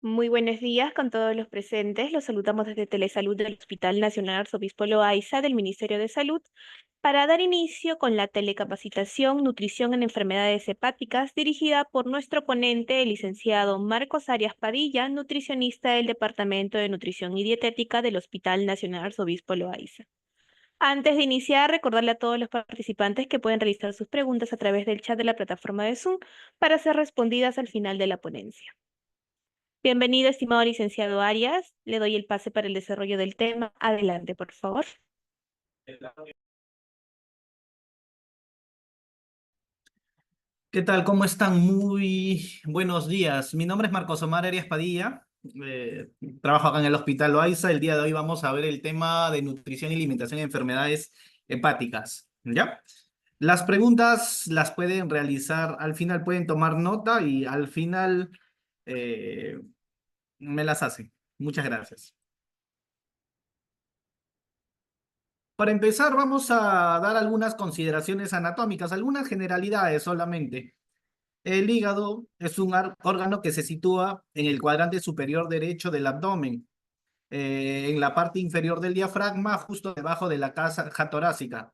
Muy buenos días con todos los presentes. Los saludamos desde Telesalud del Hospital Nacional Arzobispo Loaiza del Ministerio de Salud para dar inicio con la telecapacitación Nutrición en Enfermedades Hepáticas dirigida por nuestro ponente, el licenciado Marcos Arias Padilla, nutricionista del Departamento de Nutrición y Dietética del Hospital Nacional Arzobispo Loaiza. Antes de iniciar, recordarle a todos los participantes que pueden realizar sus preguntas a través del chat de la plataforma de Zoom para ser respondidas al final de la ponencia. Bienvenido, estimado licenciado Arias. Le doy el pase para el desarrollo del tema. Adelante, por favor. ¿Qué tal? ¿Cómo están? Muy buenos días. Mi nombre es Marcos Omar Arias Padilla. Eh, Trabajo acá en el Hospital Loaiza. El día de hoy vamos a ver el tema de nutrición y alimentación en enfermedades hepáticas. ¿Ya? Las preguntas las pueden realizar, al final pueden tomar nota y al final eh, me las hacen. Muchas gracias. Para empezar, vamos a dar algunas consideraciones anatómicas, algunas generalidades solamente. El hígado es un órgano que se sitúa en el cuadrante superior derecho del abdomen, en la parte inferior del diafragma, justo debajo de la caja torácica.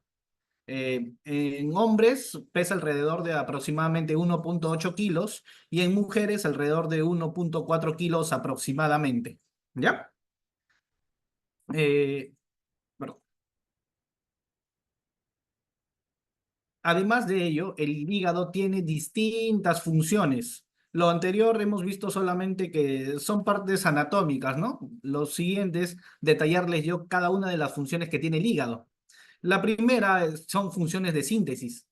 En hombres pesa alrededor de aproximadamente 1,8 kilos y en mujeres alrededor de 1,4 kilos aproximadamente. ¿Ya? Eh, perdón. Además de ello, el hígado tiene distintas funciones. Lo anterior hemos visto solamente que son partes anatómicas, ¿no? Lo siguiente es detallarles yo cada una de las funciones que tiene el hígado. La primera son funciones de síntesis.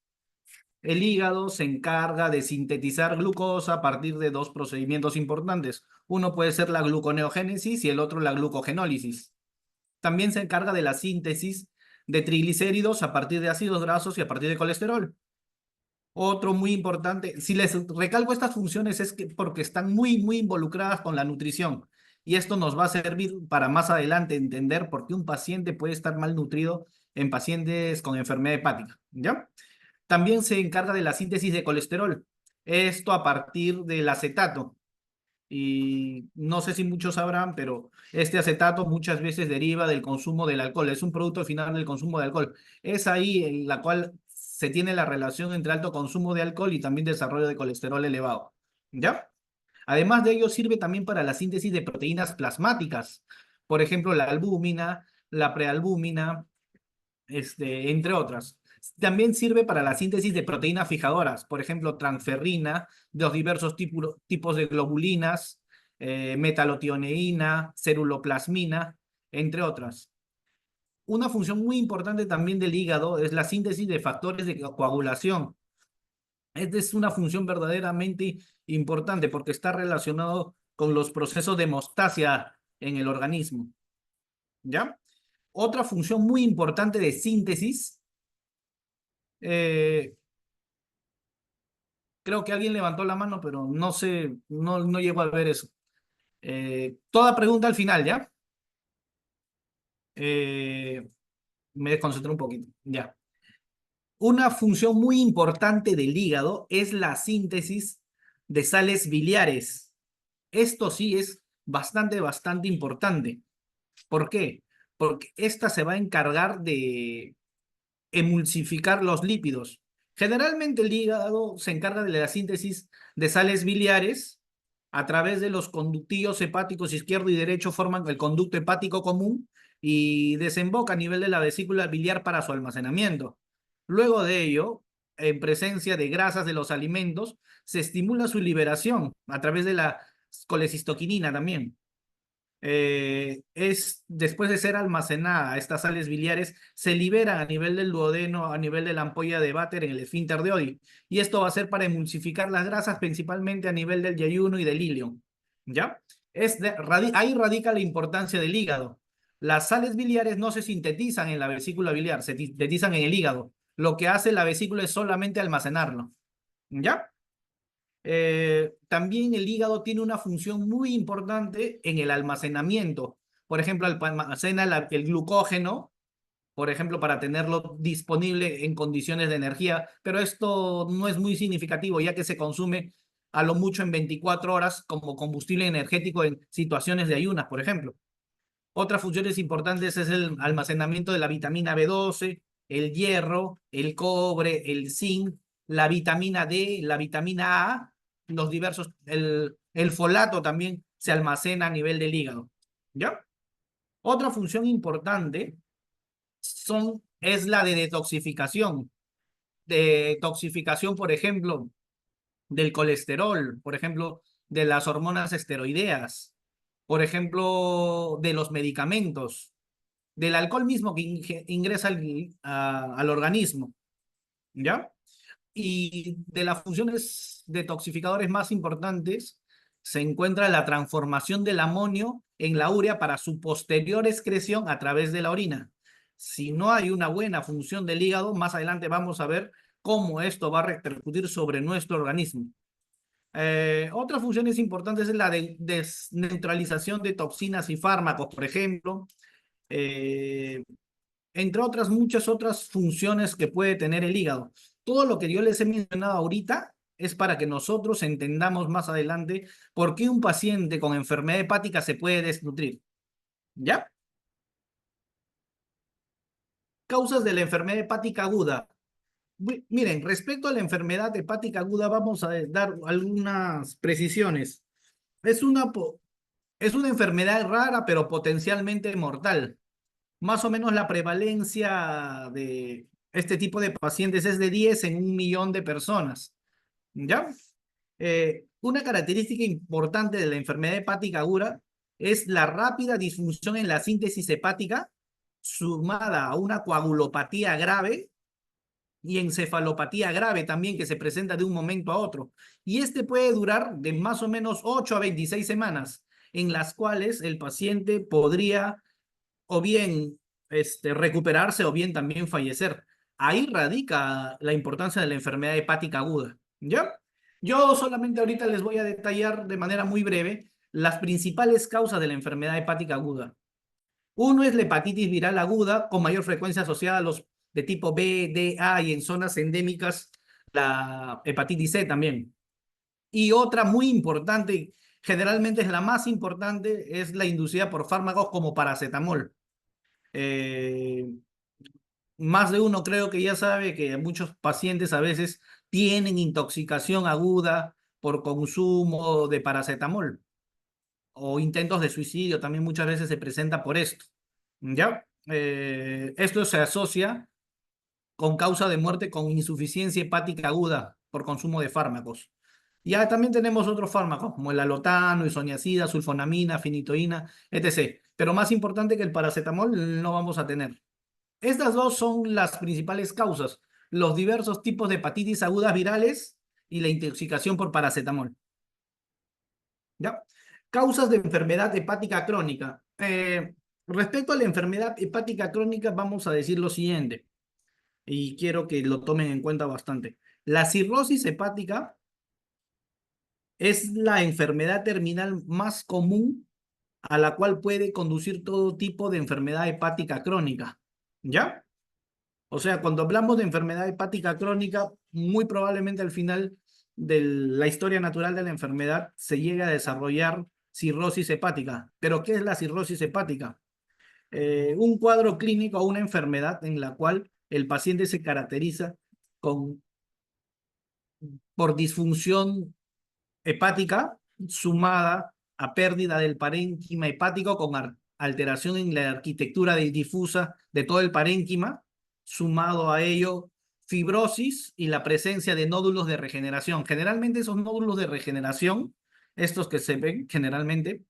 El hígado se encarga de sintetizar glucosa a partir de dos procedimientos importantes. Uno puede ser la gluconeogénesis y el otro la glucogenólisis. También se encarga de la síntesis de triglicéridos a partir de ácidos grasos y a partir de colesterol. Otro muy importante, si les recalco estas funciones es que porque están muy involucradas con la nutrición y esto nos va a servir para más adelante entender por qué un paciente puede estar malnutrido en pacientes con enfermedad hepática, ¿ya? También se encarga de la síntesis de colesterol, esto a partir del acetato. Y no sé si muchos sabrán, pero este acetato muchas veces deriva del consumo del alcohol. Es un producto final del consumo de alcohol. Es ahí en la cual se tiene la relación entre alto consumo de alcohol y también desarrollo de colesterol elevado. ¿Ya? Además de ello, sirve también para la síntesis de proteínas plasmáticas. Por ejemplo, la albúmina, la prealbúmina, entre otras. También sirve para la síntesis de proteínas fijadoras, por ejemplo, transferrina, de los diversos tipos de globulinas, metalotioneína, ceruloplasmina, entre otras. Una función muy importante también del hígado es la síntesis de factores de coagulación. Esta es una función verdaderamente importante porque está relacionado con los procesos de hemostasia en el organismo. ¿Ya? Otra función muy importante de síntesis, eh, creo que alguien levantó la mano, pero no sé, no llego a ver eso. Toda pregunta al final, ¿ya? Eh, Me desconcentré un poquito, ya. Una función muy importante del hígado es la síntesis de sales biliares. Esto sí es bastante importante. ¿Por qué? Porque esta se va a encargar de emulsificar los lípidos. Generalmente el hígado se encarga de la síntesis de sales biliares a través de los conductillos hepáticos izquierdo y derecho forman el conducto hepático común y desemboca a nivel de la vesícula biliar para su almacenamiento. Luego de ello, en presencia de grasas de los alimentos, se estimula su liberación a través de la colecistoquinina también. Después de ser almacenada, estas sales biliares se liberan a nivel del duodeno, a nivel de la ampolla de váter en el esfínter de Oddi. Y esto va a ser para emulsificar las grasas, principalmente a nivel del yayuno y del ilion. ¿Ya? Ahí radica la importancia del hígado. Las sales biliares no se sintetizan en la vesícula biliar, se sintetizan en el hígado. Lo que hace la vesícula es solamente almacenarlo. ¿Ya? También el hígado tiene una función muy importante en el almacenamiento. Por ejemplo, almacena el glucógeno, por ejemplo, para tenerlo disponible en condiciones de energía, pero esto no es muy significativo ya que se consume a lo mucho en 24 horas como combustible energético en situaciones de ayunas, por ejemplo. Otras funciones importantes es el almacenamiento de la vitamina B12, el hierro, el cobre, el zinc, la vitamina D, la vitamina A, los diversos, el folato también se almacena a nivel del hígado. ¿Ya? Otra función importante es la de detoxificación. Detoxificación, por ejemplo, del colesterol, por ejemplo, de las hormonas esteroideas, por ejemplo, de los medicamentos, del alcohol mismo que ingresa al organismo, ¿ya? Y de las funciones detoxificadores más importantes se encuentra la transformación del amonio en la urea para su posterior excreción a través de la orina. Si no hay una buena función del hígado, más adelante vamos a ver cómo esto va a repercutir sobre nuestro organismo. Otras funciones importantes es la de desneutralización de toxinas y fármacos, por ejemplo, eh, entre otras muchas otras funciones que puede tener el hígado. Todo lo que yo les he mencionado ahorita es para que nosotros entendamos más adelante por qué un paciente con enfermedad hepática se puede desnutrir. ¿Ya? Causas de la enfermedad hepática aguda. Miren, respecto a la enfermedad hepática aguda, vamos a dar algunas precisiones. Es una, es una enfermedad rara, pero potencialmente mortal. Más o menos la prevalencia de este tipo de pacientes es de 10 en 1 millón de personas. ¿Ya? Una característica importante de la enfermedad hepática aguda es la rápida disfunción en la síntesis hepática, sumada a una coagulopatía grave y encefalopatía grave también que se presenta de un momento a otro. Y este puede durar de más o menos 8 a 26 semanas, en las cuales el paciente podría o bien recuperarse o bien también fallecer. Ahí radica la importancia de la enfermedad hepática aguda. ¿Ya? Yo solamente ahorita les voy a detallar de manera muy breve las principales causas de la enfermedad hepática aguda. Uno es la hepatitis viral aguda, con mayor frecuencia asociada a los de tipo B, D, A y en zonas endémicas la hepatitis C también. Y otra muy importante, generalmente es la más importante, es la inducida por fármacos como paracetamol. Eh, Más de uno creo que ya sabe que muchos pacientes a veces tienen intoxicación aguda por consumo de paracetamol o intentos de suicidio también muchas veces se presenta por esto. ¿Ya? Esto se asocia con causa de muerte con insuficiencia hepática aguda por consumo de fármacos. Ya también tenemos otros fármacos como el alotano, isoniazida, sulfonamina, finitoína, etc. Pero más importante que el paracetamol no vamos a tener. Estas dos son las principales causas, los diversos tipos de hepatitis agudas virales y la intoxicación por paracetamol. ¿Ya? Causas de enfermedad hepática crónica. Respecto a la enfermedad hepática crónica, vamos a decir lo siguiente, y quiero que lo tomen en cuenta bastante. La cirrosis hepática es la enfermedad terminal más común a la cual puede conducir todo tipo de enfermedad hepática crónica. ¿Ya? O sea, cuando hablamos de enfermedad hepática crónica, muy probablemente al final de la historia natural de la enfermedad se llegue a desarrollar cirrosis hepática. ¿Pero qué es la cirrosis hepática? Un cuadro clínico o una enfermedad en la cual el paciente se caracteriza con, por disfunción hepática sumada a pérdida del parénquima hepático con alteración en la arquitectura difusa de todo el parénquima, sumado a ello fibrosis y la presencia de nódulos de regeneración. Generalmente esos nódulos de regeneración, estos que se ven generalmente,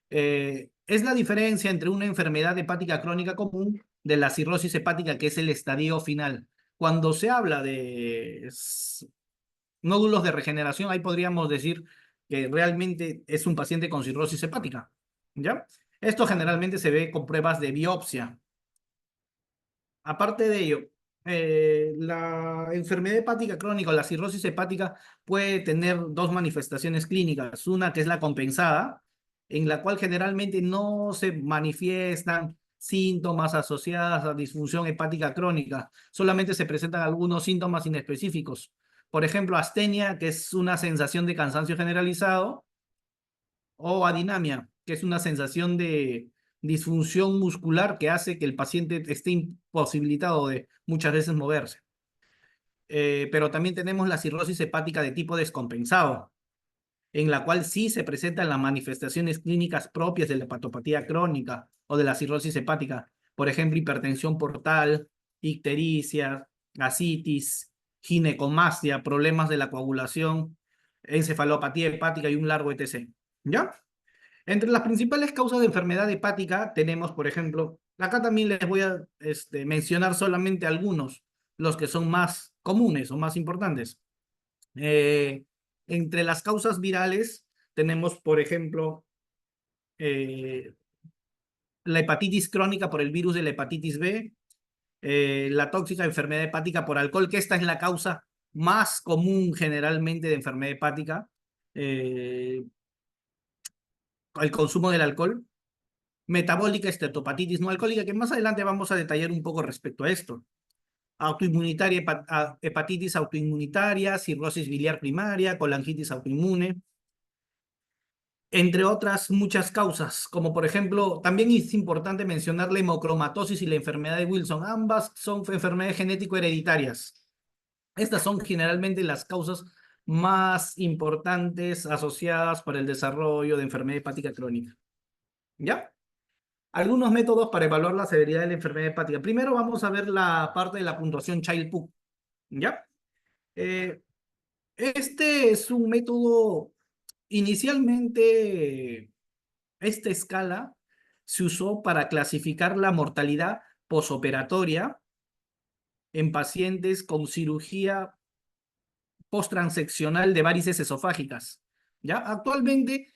es la diferencia entre una enfermedad hepática crónica común de la cirrosis hepática, que es el estadio final. Cuando se habla de nódulos de regeneración, ahí podríamos decir que realmente es un paciente con cirrosis hepática, ¿ya? Esto generalmente se ve con pruebas de biopsia. Aparte de ello, la enfermedad hepática crónica o la cirrosis hepática puede tener dos manifestaciones clínicas. Una que es la compensada, en la cual generalmente no se manifiestan síntomas asociados a disfunción hepática crónica, solamente se presentan algunos síntomas inespecíficos, Por ejemplo, astenia, que es una sensación de cansancio generalizado, o adinamia, que es una sensación de disfunción muscular que hace que el paciente esté imposibilitado de muchas veces moverse. Pero también tenemos la cirrosis hepática de tipo descompensado, en la cual sí se presentan las manifestaciones clínicas propias de la hepatopatía crónica o de la cirrosis hepática, por ejemplo, hipertensión portal, ictericia, asitis, ginecomastia, problemas de la coagulación, encefalopatía hepática y un largo etc. ¿Ya? Entre las principales causas de enfermedad hepática tenemos, por ejemplo, acá también les voy a mencionar solamente algunos, los que son más comunes o más importantes. Eh, Entre las causas virales tenemos, por ejemplo, eh, la hepatitis crónica por el virus de la hepatitis B, la tóxica enfermedad hepática por alcohol, que esta es la causa más común generalmente de enfermedad hepática, eh, el consumo del alcohol, metabólica esteatopatitis no alcohólica, que más adelante vamos a detallar un poco respecto a esto. Autoinmunitaria, hepatitis autoinmunitaria, cirrosis biliar primaria, colangitis autoinmune, entre otras muchas causas, como por ejemplo, también es importante mencionar la hemocromatosis y la enfermedad de Wilson. Ambas son enfermedades genético-hereditarias. Estas son generalmente las causas más importantes asociadas para el desarrollo de enfermedad hepática crónica. ¿Ya? Algunos métodos para evaluar la severidad de la enfermedad hepática. Primero vamos a ver la parte de la puntuación Child-Pugh. ¿Ya? Eh, este es un método inicialmente. Esta escala se usó para clasificar la mortalidad posoperatoria en pacientes con cirugía postranseccional de varices esofágicas. ¿Ya? Actualmente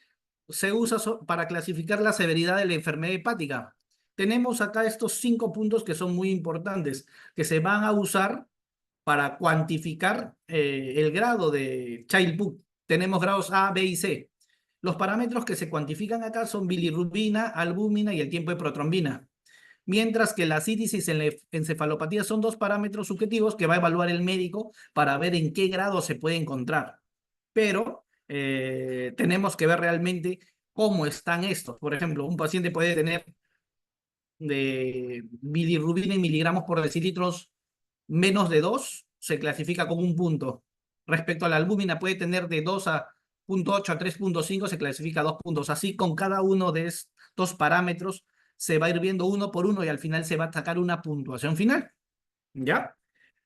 se usa para clasificar la severidad de la enfermedad hepática. Tenemos acá estos 5 puntos que son muy importantes, que se van a usar para cuantificar el grado de Child-Pugh. Tenemos grados A, B y C. Los parámetros que se cuantifican acá son bilirrubina, albúmina y el tiempo de protrombina. Mientras que la sítisis en la encefalopatía son 2 parámetros subjetivos que va a evaluar el médico para ver en qué grado se puede encontrar. Pero tenemos que ver realmente cómo están estos. Por ejemplo, un paciente puede tener de bilirrubina en miligramos por decilitros menos de 2 se clasifica como un punto. Respecto a la albúmina, puede tener de 2 a 0,8 a 3,5, se clasifica a 2 puntos. Así, con cada uno de estos parámetros, se va a ir viendo uno por uno y al final se va a sacar una puntuación final. ¿Ya?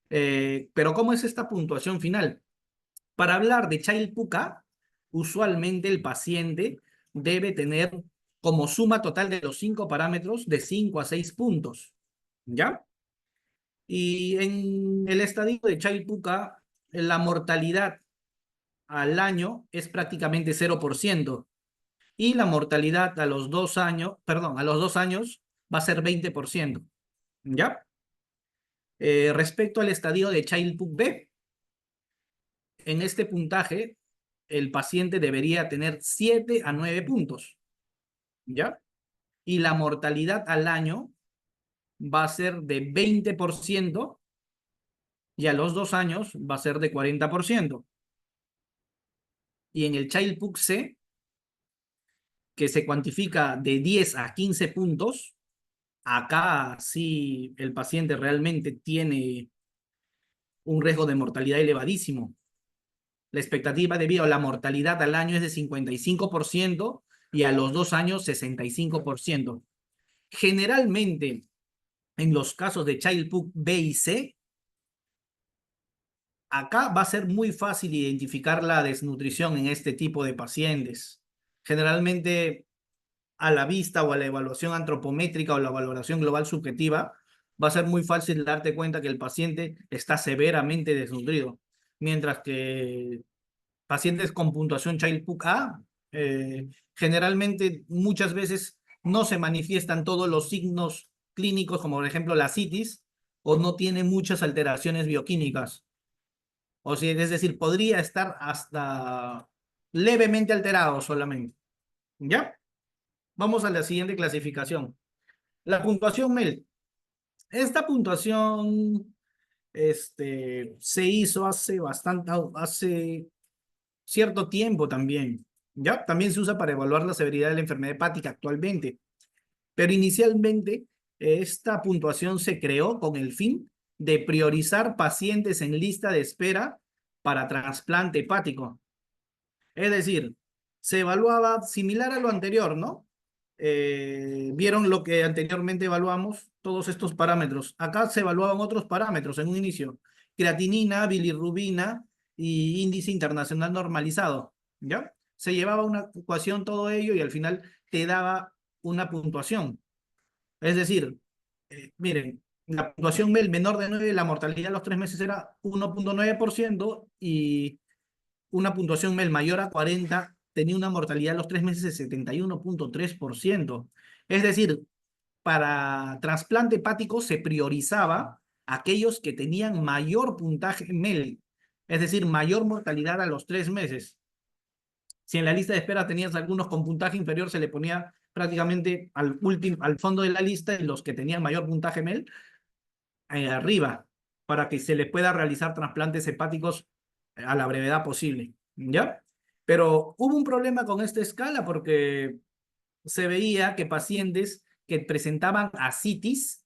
Pero ¿cómo es esta puntuación final? Para hablar de Child-Pugh, usualmente el paciente debe tener como suma total de los 5 parámetros de 5 a 6 puntos. ¿Ya? Y en el estadio de Child-Pugh, la mortalidad al año es prácticamente 0%. Y la mortalidad a los 2 años, perdón, a los 2 años va a ser 20%. ¿Ya? Respecto al estadio de Child-Pugh B, en este puntaje, el paciente debería tener 7 a 9 puntos. ¿Ya? Y la mortalidad al año va a ser de 20% y a los 2 años va a ser de 40%. Y en el Child-Pugh C, que se cuantifica de 10 a 15 puntos, acá sí el paciente realmente tiene un riesgo de mortalidad elevadísimo. La expectativa de vida o la mortalidad al año es de 55% y a los 2 años 65%. Generalmente, en los casos de Child-Pugh B y C, acá va a ser muy fácil identificar la desnutrición en este tipo de pacientes. Generalmente, a la vista o a la evaluación antropométrica o la valoración global subjetiva, va a ser muy fácil darte cuenta que el paciente está severamente desnutrido. Mientras que pacientes con puntuación Child-Pugh A, generalmente muchas veces no se manifiestan todos los signos clínicos, como por ejemplo la citis, o no tiene muchas alteraciones bioquímicas. O sea, es decir, podría estar hasta levemente alterado solamente. ¿Ya? Vamos a la siguiente clasificación. La puntuación MEL. Esta puntuación se hizo hace bastante, hace cierto tiempo también, ¿ya? También se usa para evaluar la severidad de la enfermedad hepática actualmente, pero inicialmente esta puntuación se creó con el fin de priorizar pacientes en lista de espera para trasplante hepático. Es decir, se evaluaba similar a lo anterior, ¿no? Vieron lo que anteriormente evaluamos, todos estos parámetros. Acá se evaluaban otros parámetros en un inicio: creatinina, bilirrubina y índice internacional normalizado, ¿ya? Se llevaba una ecuación todo ello y al final te daba una puntuación. Es decir, miren, la puntuación MEL menor de 9, la mortalidad a los 3 meses era 1,9% y una puntuación MEL mayor a 40 tenía una mortalidad a los 3 meses de 71,3%. Es decir, para trasplante hepático se priorizaba aquellos que tenían mayor puntaje MEL, es decir, mayor mortalidad a los 3 meses. Si en la lista de espera tenías algunos con puntaje inferior, se le ponía prácticamente al fondo de la lista, y los que tenían mayor puntaje MEL arriba, para que se le pueda realizar trasplantes hepáticos a la brevedad posible, ¿ya? Pero hubo un problema con esta escala porque se veía que pacientes que presentaban ascitis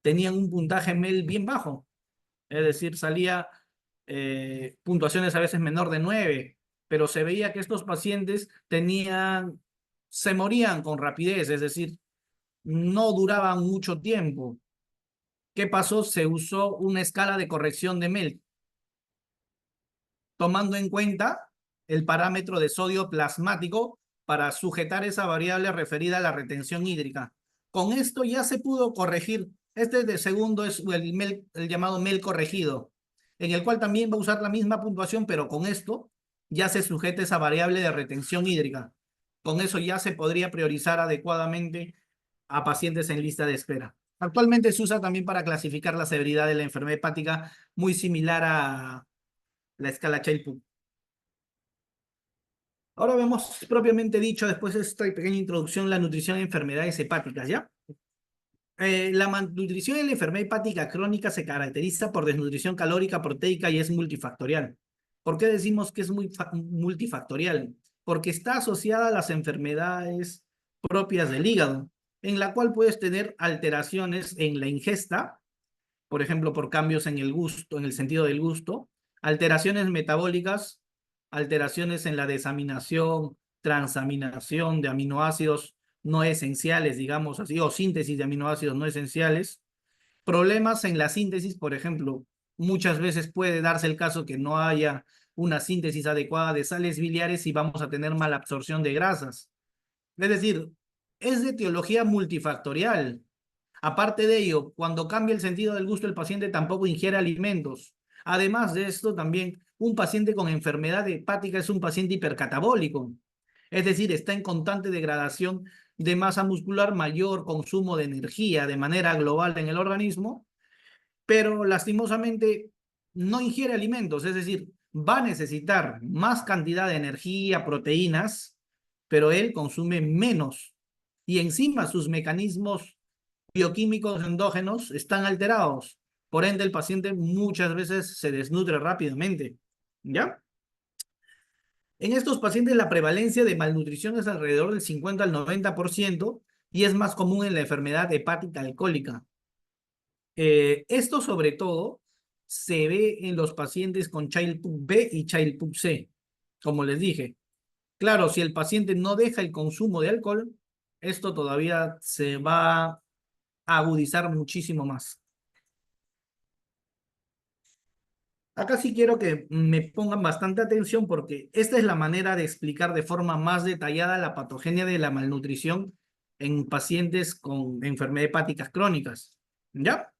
tenían un puntaje MEL bien bajo, es decir, salía puntuaciones a veces menor de 9, pero se veía que estos pacientes se morían con rapidez, es decir, no duraban mucho tiempo. ¿Qué pasó? Se usó una escala de corrección de MEL, tomando en cuenta el parámetro de sodio plasmático para sujetar esa variable referida a la retención hídrica. Con esto ya se pudo corregir. Este de segundo es el llamado MEL corregido, en el cual también va a usar la misma puntuación, pero con esto ya se sujeta esa variable de retención hídrica. Con eso ya se podría priorizar adecuadamente a pacientes en lista de espera. Actualmente se usa también para clasificar la severidad de la enfermedad hepática, muy similar a la escala Child-Pugh. Ahora vemos propiamente dicho, después de esta pequeña introducción, la nutrición en enfermedades hepáticas, ¿ya? La malnutrición en la enfermedad hepática crónica se caracteriza por desnutrición calórica, proteica y es multifactorial. ¿Por qué decimos que es muy multifactorial? Porque está asociada a las enfermedades propias del hígado, en la cual puedes tener alteraciones en la ingesta, por ejemplo, por cambios en el gusto, en el sentido del gusto, alteraciones metabólicas, alteraciones en la desaminación, transaminación de aminoácidos no esenciales, digamos así, o síntesis de aminoácidos no esenciales, problemas en la síntesis, por ejemplo, muchas veces puede darse el caso que no haya una síntesis adecuada de sales biliares y vamos a tener mala absorción de grasas. Es decir, es de etiología multifactorial. Aparte de ello, cuando cambia el sentido del gusto, el paciente tampoco ingiere alimentos. Además de esto, también un paciente con enfermedad hepática es un paciente hipercatabólico. Es decir, está en constante degradación de masa muscular, mayor consumo de energía de manera global en el organismo, pero lastimosamente no ingiere alimentos. Es decir, va a necesitar más cantidad de energía, proteínas, pero él consume menos. Y encima sus mecanismos bioquímicos endógenos están alterados. Por ende, el paciente muchas veces se desnutre rápidamente. ¿Ya? En estos pacientes la prevalencia de malnutrición es alrededor del 50 al 90% y es más común en la enfermedad hepática alcohólica. Esto sobre todo se ve en los pacientes con Child-Pugh B y Child-Pugh C, como les dije. Claro, si el paciente no deja el consumo de alcohol, esto todavía se va a agudizar muchísimo más. Acá sí quiero que me pongan bastante atención porque esta es la manera de explicar de forma más detallada la patogenia de la malnutrición en pacientes con enfermedades hepáticas crónicas. ¿Ya?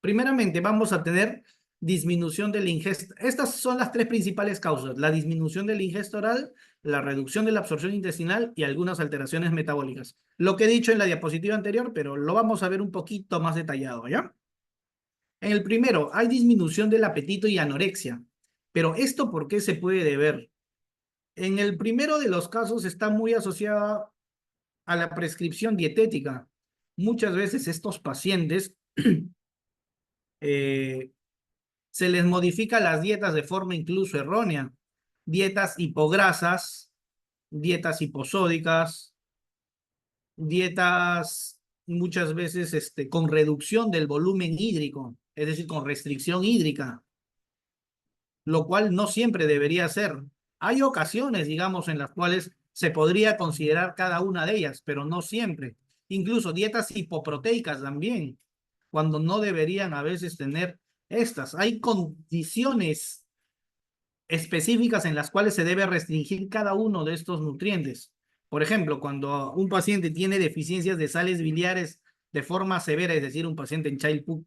Primeramente, vamos a tener disminución de la ingesta. Estas son las tres principales causas: la disminución de la ingesta oral, la reducción de la absorción intestinal y algunas alteraciones metabólicas. Lo que he dicho en la diapositiva anterior, pero lo vamos a ver un poquito más detallado, ¿ya? En el primero, hay disminución del apetito y anorexia. Pero ¿esto por qué se puede deber? En el primero de los casos está muy asociada a la prescripción dietética. Muchas veces estos pacientes Eh, Se les modifica las dietas de forma incluso errónea. Dietas hipograsas, dietas hiposódicas, dietas muchas veces con reducción del volumen hídrico, es decir, con restricción hídrica, lo cual no siempre debería ser. Hay ocasiones, digamos, en las cuales se podría considerar cada una de ellas, pero no siempre. Incluso dietas hipoproteicas también, cuando no deberían a veces tener estas. Hay condiciones específicas en las cuales se debe restringir cada uno de estos nutrientes. Por ejemplo, cuando un paciente tiene deficiencias de sales biliares de forma severa, es decir, un paciente en Child-Pugh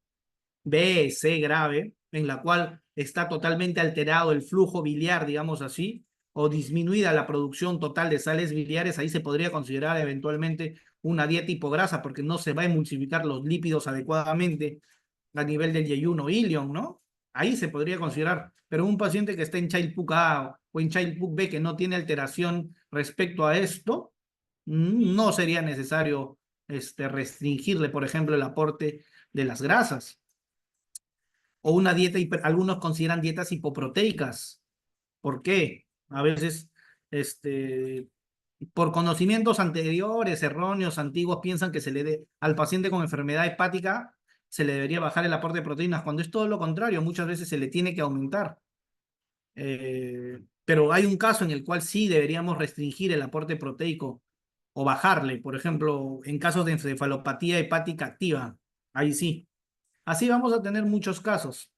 B, C grave, en la cual está totalmente alterado el flujo biliar, digamos así, o disminuida la producción total de sales biliares, ahí se podría considerar eventualmente una dieta hipograsa porque no se va a emulsificar los lípidos adecuadamente a nivel del yeyuno ilion, ¿no? Ahí se podría considerar, pero un paciente que está en Child-Pugh A o en Child-Pugh B que no tiene alteración respecto a esto, no sería necesario restringirle, por ejemplo, el aporte de las grasas o una dieta, algunos consideran dietas hipoproteicas. ¿Por qué? A veces, este, por conocimientos anteriores, erróneos, antiguos, piensan que al paciente con enfermedad hepática se le debería bajar el aporte de proteínas, cuando es todo lo contrario, muchas veces se le tiene que aumentar. Pero hay un caso en el cual sí deberíamos restringir el aporte proteico o bajarle, por ejemplo, en casos de encefalopatía hepática activa, ahí sí. Así vamos a tener muchos casos.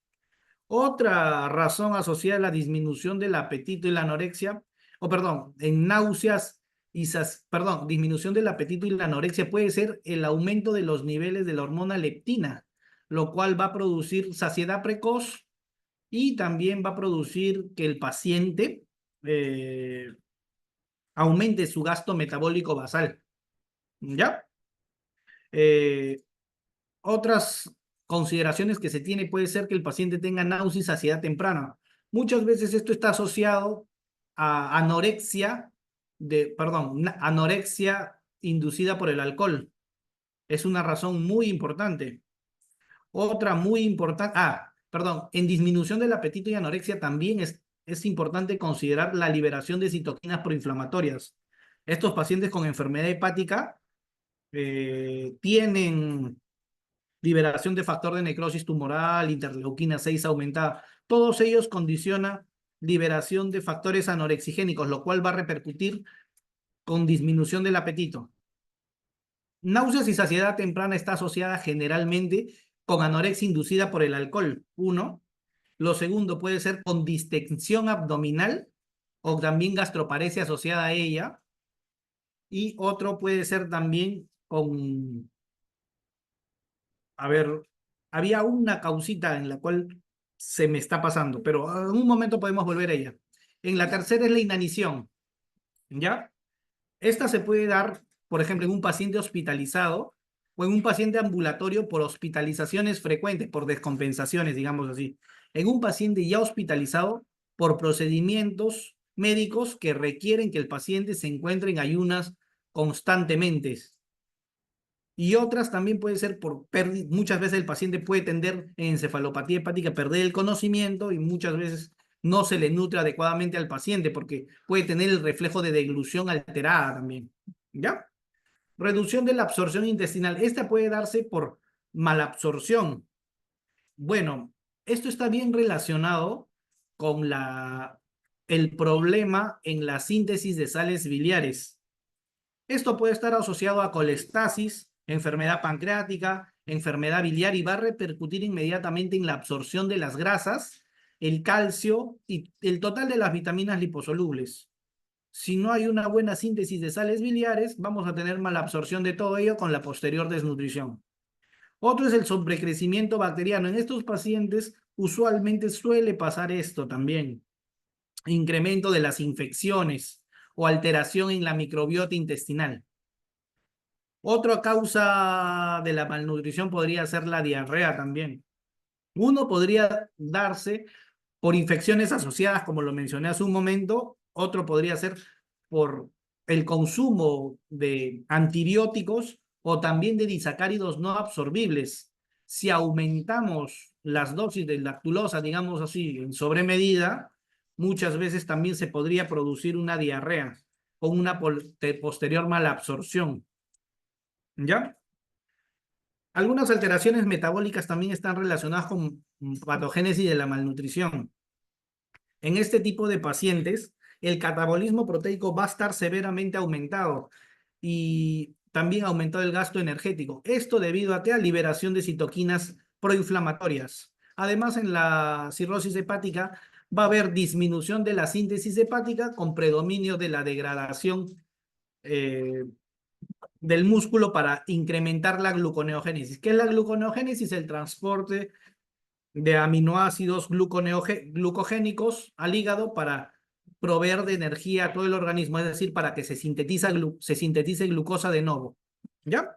Otra razón asociada a la disminución del apetito y la anorexia, o perdón, en náuseas perdón, disminución del apetito y la anorexia puede ser el aumento de los niveles de la hormona leptina, lo cual va a producir saciedad precoz y también va a producir que el paciente eh, aumente su gasto metabólico basal. ¿Ya? Eh, Otras consideraciones que se tiene puede ser que el paciente tenga náusea y saciedad temprana. Muchas veces esto está asociado a anorexia, anorexia inducida por el alcohol. Es una razón muy importante. Otra muy importante, perdón, en disminución del apetito y anorexia también es importante considerar la liberación de citoquinas proinflamatorias. Estos pacientes con enfermedad hepática tienen liberación de factor de necrosis tumoral, interleuquina 6 aumentada. Todos ellos condicionan liberación de factores anorexigénicos, lo cual va a repercutir con disminución del apetito. Náuseas y saciedad temprana está asociada generalmente con anorexia inducida por el alcohol, uno. Lo segundo puede ser con distensión abdominal o también gastroparesia asociada a ella. Y otro puede ser también con, a ver, había una causita en la cual se me está pasando, pero en un momento podemos volver a ella. En la tercera es la inanición, ¿ya? Esta se puede dar, por ejemplo, en un paciente hospitalizado o en un paciente ambulatorio por hospitalizaciones frecuentes, por descompensaciones, digamos así. En un paciente ya hospitalizado por procedimientos médicos que requieren que el paciente se encuentre en ayunas constantemente. Y otras también puede ser por pérdida. Muchas veces el paciente puede tender en encefalopatía hepática a perder el conocimiento y muchas veces no se le nutre adecuadamente al paciente porque puede tener el reflejo de deglución alterada también. ¿Ya? Reducción de la absorción intestinal. Esta puede darse por malabsorción. Bueno, esto está bien relacionado con el problema en la síntesis de sales biliares. Esto puede estar asociado a colestasis, enfermedad pancreática, enfermedad biliar y va a repercutir inmediatamente en la absorción de las grasas, el calcio y el total de las vitaminas liposolubles. Si no hay una buena síntesis de sales biliares, vamos a tener mala absorción de todo ello con la posterior desnutrición. Otro es el sobrecrecimiento bacteriano. En estos pacientes usualmente suele pasar esto también. Incremento de las infecciones o alteración en la microbiota intestinal. Otra causa de la malnutrición podría ser la diarrea también. Uno podría darse por infecciones asociadas, como lo mencioné hace un momento. Otro podría ser por el consumo de antibióticos o también de disacáridos no absorbibles. Si aumentamos las dosis de lactulosa, digamos así, en sobremedida, muchas veces también se podría producir una diarrea con una posterior malabsorción. ¿Ya? Algunas alteraciones metabólicas también están relacionadas con patogénesis de la malnutrición. En este tipo de pacientes, el catabolismo proteico va a estar severamente aumentado y también aumentado el gasto energético. Esto debido a que a liberación de citoquinas proinflamatorias. Además, en la cirrosis hepática va a haber disminución de la síntesis hepática con predominio de la degradación eh, del músculo para incrementar la gluconeogénesis. ¿Qué es la gluconeogénesis? El transporte de aminoácidos glucogénicos al hígado para proveer de energía a todo el organismo, es decir, para que se sintetice glucosa de nuevo. ¿Ya?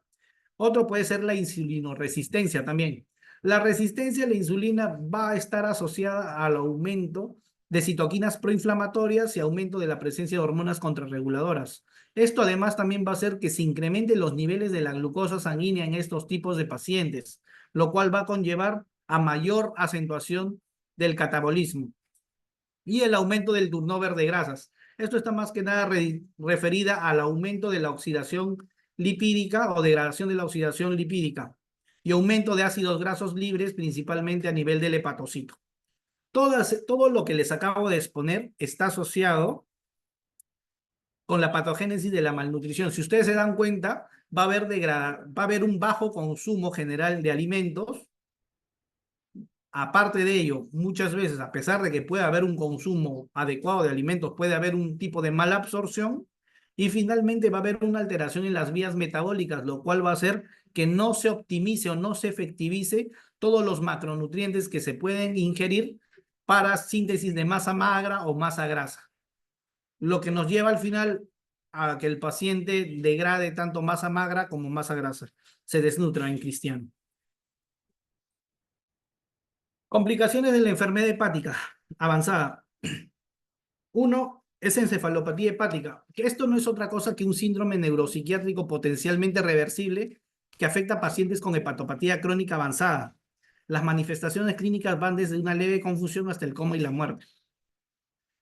Otro puede ser la insulinoresistencia también. La resistencia a la insulina va a estar asociada al aumento de citoquinas proinflamatorias y aumento de la presencia de hormonas contrarreguladoras. Esto además también va a hacer que se incrementen los niveles de la glucosa sanguínea en estos tipos de pacientes, lo cual va a conllevar a mayor acentuación del catabolismo y el aumento del turnover de grasas. Esto está más que nada referida al aumento de la oxidación lipídica o degradación de la oxidación lipídica y aumento de ácidos grasos libres, principalmente a nivel del hepatocito. Todo lo que les acabo de exponer está asociado con la patogénesis de la malnutrición. Si ustedes se dan cuenta, va a haber un bajo consumo general de alimentos. Aparte de ello, muchas veces, a pesar de que puede haber un consumo adecuado de alimentos, puede haber un tipo de mala absorción y finalmente va a haber una alteración en las vías metabólicas, lo cual va a hacer que no se optimice o no se efectivice todos los macronutrientes que se pueden ingerir para síntesis de masa magra o masa grasa, lo que nos lleva al final a que el paciente degrade tanto masa magra como masa grasa, se desnutra en cristiano. Complicaciones de la enfermedad hepática avanzada. Uno es encefalopatía hepática, que esto no es otra cosa que un síndrome neuropsiquiátrico potencialmente reversible que afecta a pacientes con hepatopatía crónica avanzada. Las manifestaciones clínicas van desde una leve confusión hasta el coma y la muerte.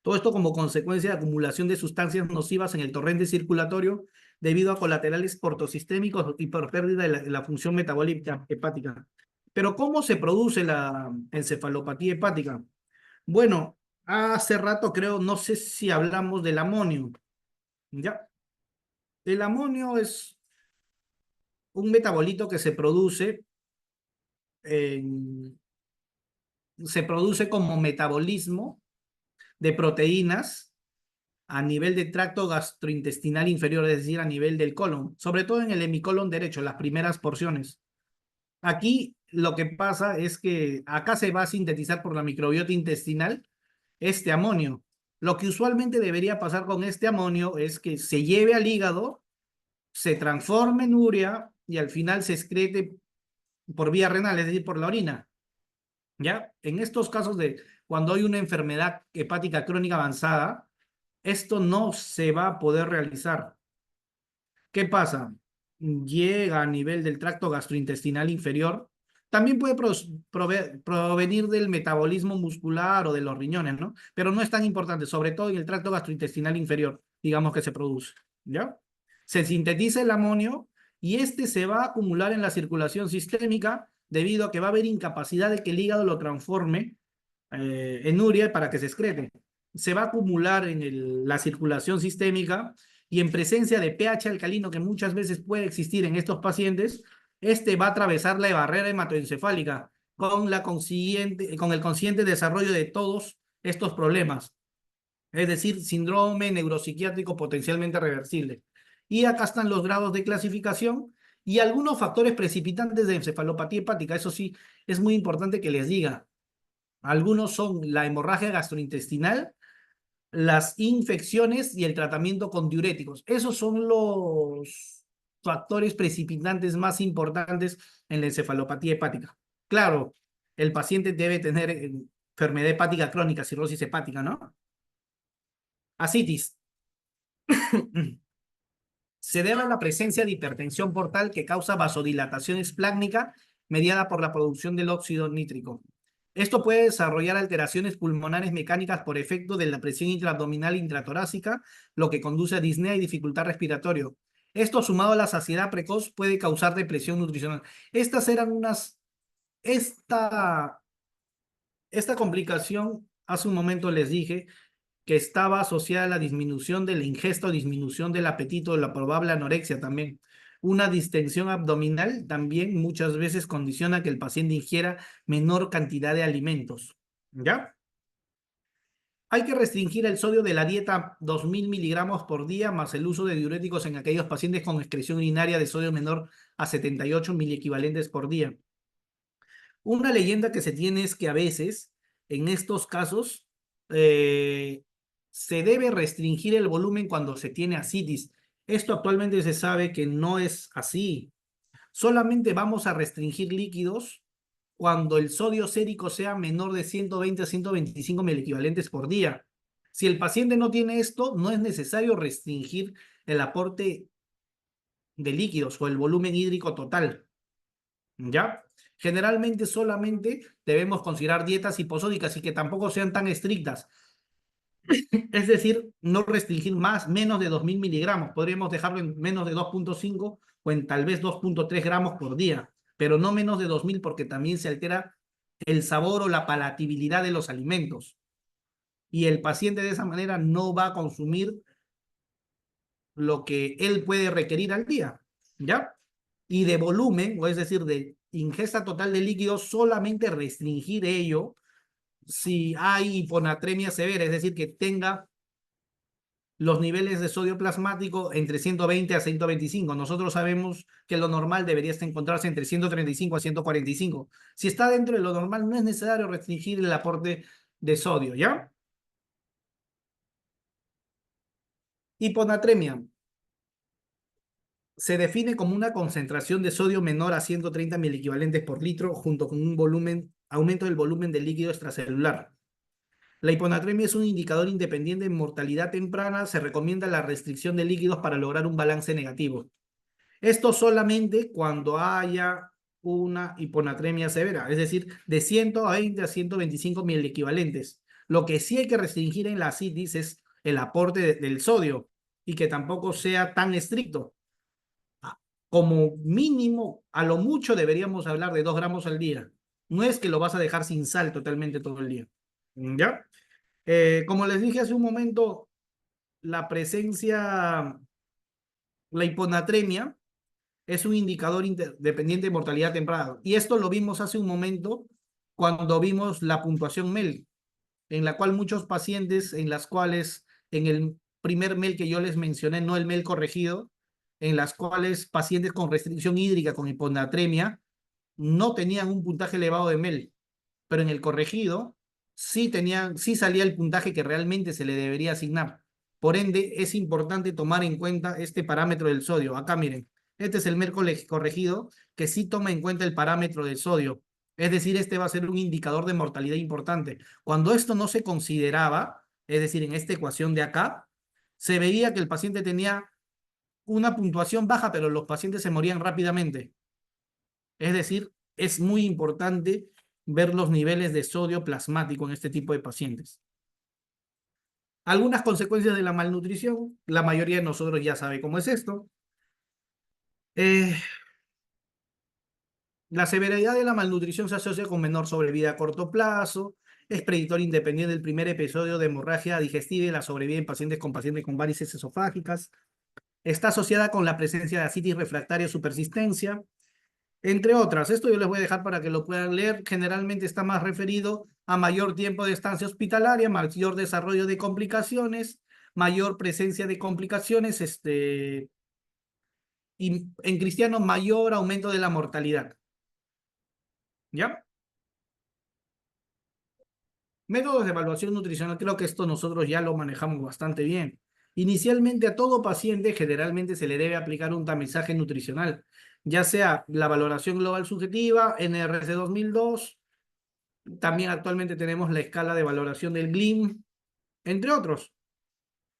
Todo esto como consecuencia de acumulación de sustancias nocivas en el torrente circulatorio debido a colaterales portosistémicos y por pérdida de la función metabólica hepática. Pero ¿cómo se produce la encefalopatía hepática? Bueno, hace rato creo, no sé si hablamos del amonio. ¿Ya? El amonio es un metabolito que en- se produce como metabolismo de proteínas a nivel de tracto gastrointestinal inferior, es decir, a nivel del colon, sobre todo en el hemicolon derecho, las primeras porciones. Aquí lo que pasa es que acá se va a sintetizar por la microbiota intestinal este amonio. Lo que usualmente debería pasar con este amonio es que se lleve al hígado, se transforme en urea y al final se excrete por vía renal, es decir, por la orina. ¿Ya? En estos casos de cuando hay una enfermedad hepática crónica avanzada, esto no se va a poder realizar. ¿Qué pasa? Llega a nivel del tracto gastrointestinal inferior. También puede provenir del metabolismo muscular o de los riñones, ¿no? Pero no es tan importante, sobre todo en el tracto gastrointestinal inferior, digamos que se produce, ¿ya? Se sintetiza el amonio y este se va a acumular en la circulación sistémica debido a que va a haber incapacidad de que el hígado lo transforme en urea para que se excrete. Se va a acumular en la circulación sistémica y en presencia de pH alcalino que muchas veces puede existir en estos pacientes, este va a atravesar la barrera hematoencefálica con el consiguiente desarrollo de todos estos problemas, es decir, síndrome neuropsiquiátrico potencialmente reversible. Y acá están los grados de clasificación y algunos factores precipitantes de encefalopatía hepática. Eso sí, es muy importante que les diga. Algunos son la hemorragia gastrointestinal, las infecciones y el tratamiento con diuréticos. Esos son los factores precipitantes más importantes en la encefalopatía hepática. Claro, el paciente debe tener enfermedad hepática crónica, cirrosis hepática, ¿no? Ascitis. Se debe a la presencia de hipertensión portal que causa vasodilatación esplácnica mediada por la producción del óxido nítrico. Esto puede desarrollar alteraciones pulmonares mecánicas por efecto de la presión intraabdominal e intratorácica, lo que conduce a disnea y dificultad respiratoria. Esto, sumado a la saciedad precoz, puede causar depresión nutricional. Estas eran unas... Esta, esta complicación, hace un momento les dije, que estaba asociada a la disminución de la ingesta o disminución del apetito, la probable anorexia también. Una distensión abdominal también muchas veces condiciona que el paciente ingiera menor cantidad de alimentos. ¿Ya? Hay que restringir el sodio de la dieta 2000 miligramos por día más el uso de diuréticos en aquellos pacientes con excreción urinaria de sodio menor a 78 miliequivalentes por día. Una leyenda que se tiene es que a veces, en estos casos, se debe restringir el volumen cuando se tiene ascitis. Esto actualmente se sabe que no es así. Solamente vamos a restringir líquidos cuando el sodio sérico sea menor de 120 a 125 miliequivalentes por día. Si el paciente no tiene esto, no es necesario restringir el aporte de líquidos o el volumen hídrico total. ¿Ya? Generalmente solamente debemos considerar dietas hiposódicas y que tampoco sean tan estrictas. Es decir, no restringir más, menos de 2000 miligramos. Podríamos dejarlo en menos de 2,5 o en tal vez 2,3 gramos por día, pero no menos de 2000 porque también se altera el sabor o la palatabilidad de los alimentos. Y el paciente de esa manera no va a consumir lo que él puede requerir al día, ¿ya? Y de volumen, o es decir, de ingesta total de líquidos, solamente restringir ello si hay hiponatremia severa, es decir, que tenga los niveles de sodio plasmático entre 120 a 125. Nosotros sabemos que lo normal debería encontrarse entre 135 a 145. Si está dentro de lo normal, no es necesario restringir el aporte de sodio, ¿ya? Hiponatremia se define como una concentración de sodio menor a 130 miliequivalentes por litro junto con un aumento del volumen del líquido extracelular. La hiponatremia es un indicador independiente en mortalidad temprana. Se recomienda la restricción de líquidos para lograr un balance negativo. Esto solamente cuando haya una hiponatremia severa, es decir, de 120 a 125 miliequivalentes. Lo que sí hay que restringir en la ascitis es el aporte del sodio y que tampoco sea tan estricto. Como mínimo, a lo mucho deberíamos hablar de 2 gramos al día. No es que lo vas a dejar sin sal totalmente todo el día. ¿Ya? Como les dije hace un momento, la presencia, la hiponatremia es un indicador dependiente de mortalidad temprana. Y esto lo vimos hace un momento cuando vimos la puntuación MEL, en la cual muchos pacientes, en las cuales en el primer MEL que yo les mencioné, no el MEL corregido, en las cuales pacientes con restricción hídrica, con hiponatremia, no tenían un puntaje elevado de MEL, pero en el corregido sí salía el puntaje que realmente se le debería asignar. Por ende, es importante tomar en cuenta este parámetro del sodio. Acá miren, este es el MEL corregido que sí toma en cuenta el parámetro del sodio. Es decir, este va a ser un indicador de mortalidad importante. Cuando esto no se consideraba, es decir, en esta ecuación de acá, se veía que el paciente tenía una puntuación baja, pero los pacientes se morían rápidamente. Es decir, es muy importante ver los niveles de sodio plasmático en este tipo de pacientes. Algunas consecuencias de la malnutrición, la mayoría de nosotros ya sabe cómo es esto. Eh, la severidad de la malnutrición se asocia con menor sobrevida a corto plazo, es predictor independiente del primer episodio de hemorragia digestiva y la sobrevida en pacientes con varices esofágicas. Está asociada con la presencia de ascitis refractaria o su persistencia, entre otras. Esto yo les voy a dejar para que lo puedan leer. Generalmente está más referido a mayor tiempo de estancia hospitalaria, mayor desarrollo de complicaciones, mayor presencia de complicaciones, y en cristiano mayor aumento de la mortalidad. ¿Ya? Métodos de evaluación nutricional, creo que esto nosotros ya lo manejamos bastante bien. Inicialmente a todo paciente generalmente se le debe aplicar un tamizaje nutricional, ya sea la valoración global subjetiva, NRC 2002, también actualmente tenemos la escala de valoración del GLIM, entre otros.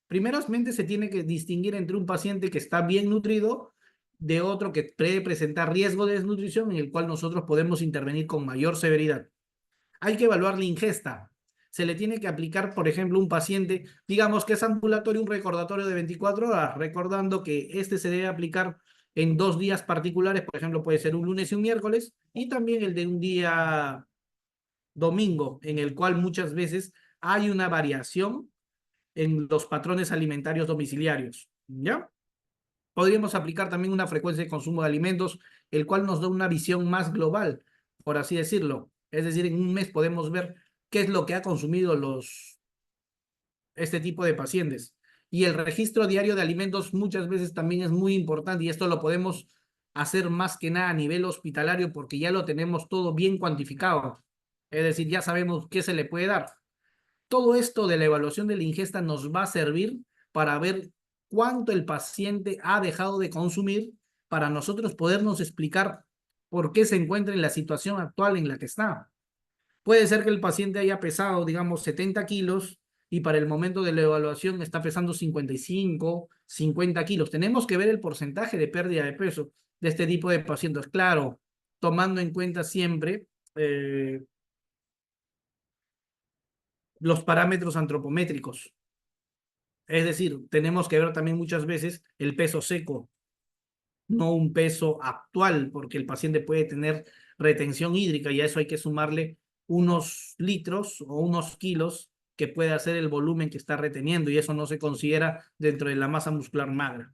Primeramente se tiene que distinguir entre un paciente que está bien nutrido de otro que puede presentar riesgo de desnutrición en el cual nosotros podemos intervenir con mayor severidad. Hay que evaluar la ingesta. Se le tiene que aplicar, por ejemplo, un paciente, digamos que es ambulatorio, un recordatorio de 24 horas, recordando que este se debe aplicar en 2 días particulares, por ejemplo, puede ser un lunes y un miércoles, y también el de un día domingo, en el cual muchas veces hay una variación en los patrones alimentarios domiciliarios, ¿ya? Podríamos aplicar también una frecuencia de consumo de alimentos, el cual nos da una visión más global, por así decirlo. Es decir, en un mes podemos ver qué es lo que ha consumido este tipo de pacientes. Y el registro diario de alimentos muchas veces también es muy importante y esto lo podemos hacer más que nada a nivel hospitalario porque ya lo tenemos todo bien cuantificado. Es decir, ya sabemos qué se le puede dar. Todo esto de la evaluación de la ingesta nos va a servir para ver cuánto el paciente ha dejado de consumir para nosotros podernos explicar por qué se encuentra en la situación actual en la que está. Puede ser que el paciente haya pesado, digamos, 70 kilos y para el momento de la evaluación está pesando 55, 50 kilos. Tenemos que ver el porcentaje de pérdida de peso de este tipo de pacientes. Claro, tomando en cuenta siempre los parámetros antropométricos. Es decir, tenemos que ver también muchas veces el peso seco, no un peso actual, porque el paciente puede tener retención hídrica y a eso hay que sumarle unos litros o unos kilos que puede hacer el volumen que está reteniendo y eso no se considera dentro de la masa muscular magra.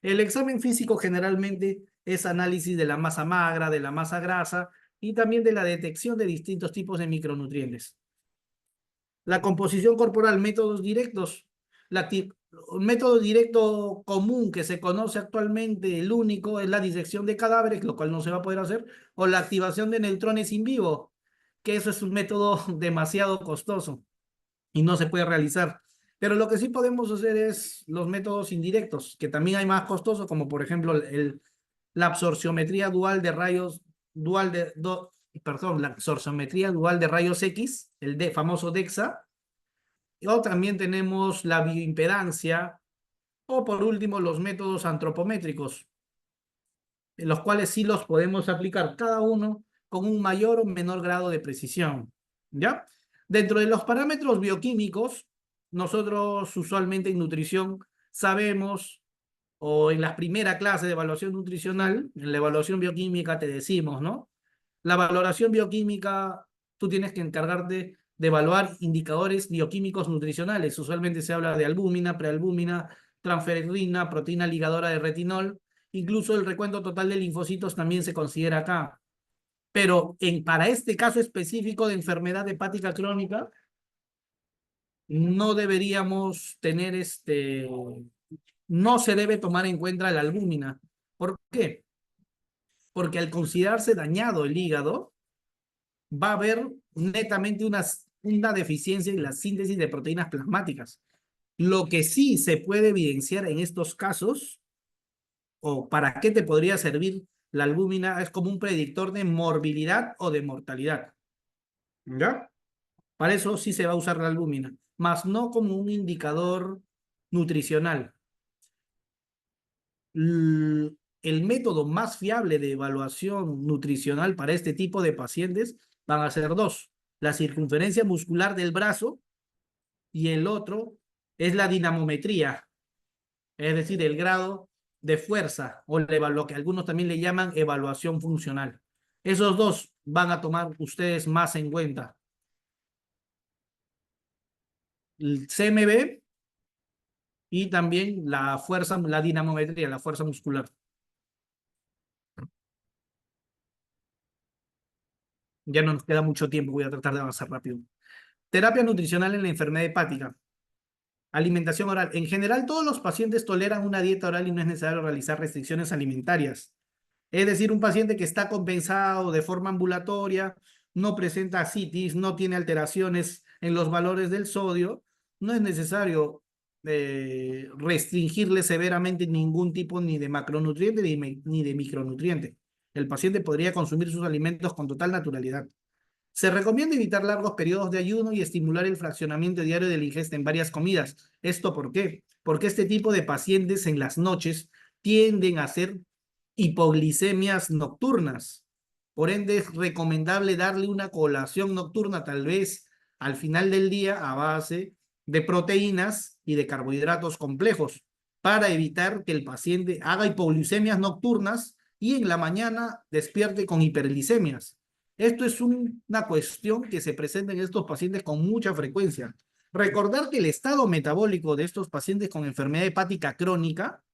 El examen físico generalmente es análisis de la masa magra, de la masa grasa y también de la detección de distintos tipos de micronutrientes. La composición corporal, métodos directos. Un método directo común que se conoce actualmente, el único, es la disección de cadáveres, lo cual no se va a poder hacer, o la activación de neutrones in vivo, que eso es un método demasiado costoso y no se puede realizar. Pero lo que sí podemos hacer es los métodos indirectos, que también hay más costosos, como por ejemplo la absorciometría dual de rayos, la absorciometría dual de rayos X, famoso DEXA, o también tenemos la bioimpedancia, o por último los métodos antropométricos, en los cuales sí los podemos aplicar cada uno con un mayor o menor grado de precisión, ¿ya? Dentro de los parámetros bioquímicos, nosotros usualmente en nutrición sabemos, o en la primera clase de evaluación nutricional, en la evaluación bioquímica te decimos, ¿no? La valoración bioquímica, tú tienes que encargarte de evaluar indicadores bioquímicos nutricionales. Usualmente se habla de albúmina, prealbúmina, transferrina, proteína ligadora de retinol. Incluso el recuento total de linfocitos también se considera acá. Pero para este caso específico de enfermedad hepática crónica, no deberíamos tener no se debe tomar en cuenta la albúmina. ¿Por qué? Porque al considerarse dañado el hígado, va a haber netamente una deficiencia en la síntesis de proteínas plasmáticas. Lo que sí se puede evidenciar en estos casos, o para qué te podría servir la albúmina, es como un predictor de morbilidad o de mortalidad. ¿Ya? Para eso sí se va a usar la albúmina, más no como un indicador nutricional. El método más fiable de evaluación nutricional para este tipo de pacientes van a ser dos: la circunferencia muscular del brazo y el otro es la dinamometría, es decir, el grado de fuerza o lo que algunos también le llaman evaluación funcional. Esos dos van a tomar ustedes más en cuenta. El CMB y también la fuerza, la dinamometría, la fuerza muscular. Ya no nos queda mucho tiempo, voy a tratar de avanzar rápido. Terapia nutricional en la enfermedad hepática. Alimentación oral. En general, todos los pacientes toleran una dieta oral y no es necesario realizar restricciones alimentarias. Es decir, un paciente que está compensado de forma ambulatoria, no presenta ascitis, no tiene alteraciones en los valores del sodio, no es necesario restringirle severamente ningún tipo ni de macronutriente ni de micronutriente. El paciente podría consumir sus alimentos con total naturalidad. Se recomienda evitar largos periodos de ayuno y estimular el fraccionamiento diario de la ingesta en varias comidas. ¿Esto por qué? Porque este tipo de pacientes en las noches tienden a hacer hipoglicemias nocturnas. Por ende, es recomendable darle una colación nocturna, tal vez al final del día, a base de proteínas y de carbohidratos complejos, para evitar que el paciente haga hipoglucemias nocturnas y en la mañana despierte con hiperglicemias. Esto es una cuestión que se presenta en estos pacientes con mucha frecuencia. Recordar que el estado metabólico de estos pacientes con enfermedad hepática crónica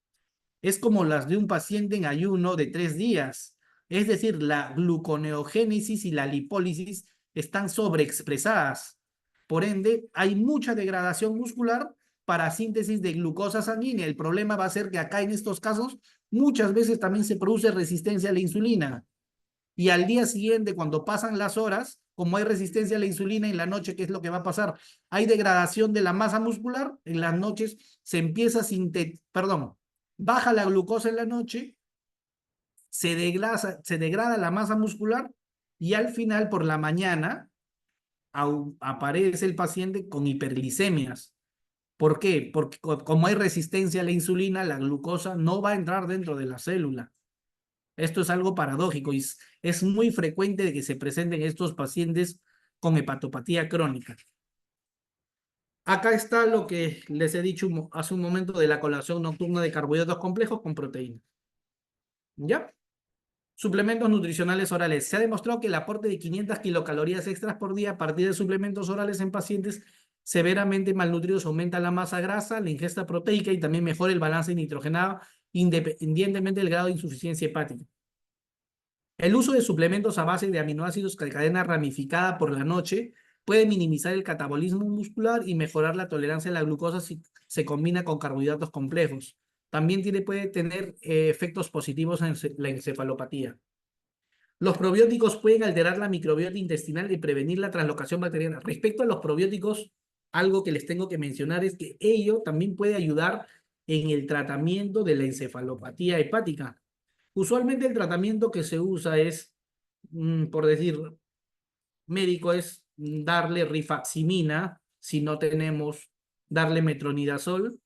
es como las de un paciente en ayuno de 3 días. Es decir, la gluconeogénesis y la lipólisis están sobreexpresadas. Por ende, hay mucha degradación muscular para síntesis de glucosa sanguínea. El problema va a ser que acá en estos casos muchas veces también se produce resistencia a la insulina. Y al día siguiente, cuando pasan las horas, como hay resistencia a la insulina en la noche, ¿qué es lo que va a pasar? Hay degradación de la masa muscular, en las noches se empieza a perdón, baja la glucosa en la noche, se degrada la masa muscular y al final, por la mañana, aparece el paciente con hiperglicemias. ¿Por qué? Porque como hay resistencia a la insulina, la glucosa no va a entrar dentro de la célula. Esto es algo paradójico y es muy frecuente de que se presenten estos pacientes con hepatopatía crónica. Acá está lo que les he dicho hace un momento de la colación nocturna de carbohidratos complejos con proteínas. ¿Ya? Suplementos nutricionales orales. Se ha demostrado que el aporte de 500 kilocalorías extras por día a partir de suplementos orales en pacientes severamente malnutridos aumenta la masa grasa, la ingesta proteica y también mejora el balance nitrogenado independientemente del grado de insuficiencia hepática. El uso de suplementos a base de aminoácidos de cadena ramificada por la noche puede minimizar el catabolismo muscular y mejorar la tolerancia a la glucosa si se combina con carbohidratos complejos. También puede tener efectos positivos en la encefalopatía. Los probióticos pueden alterar la microbiota intestinal y prevenir la translocación bacteriana. Respecto a los probióticos, algo que les tengo que mencionar es que ello también puede ayudar en el tratamiento de la encefalopatía hepática. Usualmente el tratamiento que se usa es, por decir médico, es darle rifaximina, si no tenemos, darle metronidazol